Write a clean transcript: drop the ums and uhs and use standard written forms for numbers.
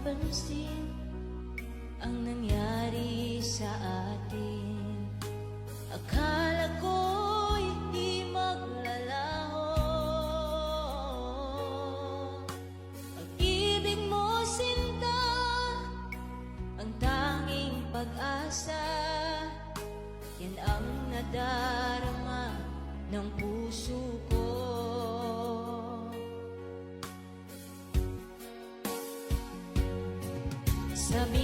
napansin ang nangyari sa atin. Akala ko'y di maglalaho. Pag-ibig mo, sinta, ang tanging pag-asa. Yan ang nadarama ng puso ko. Sabi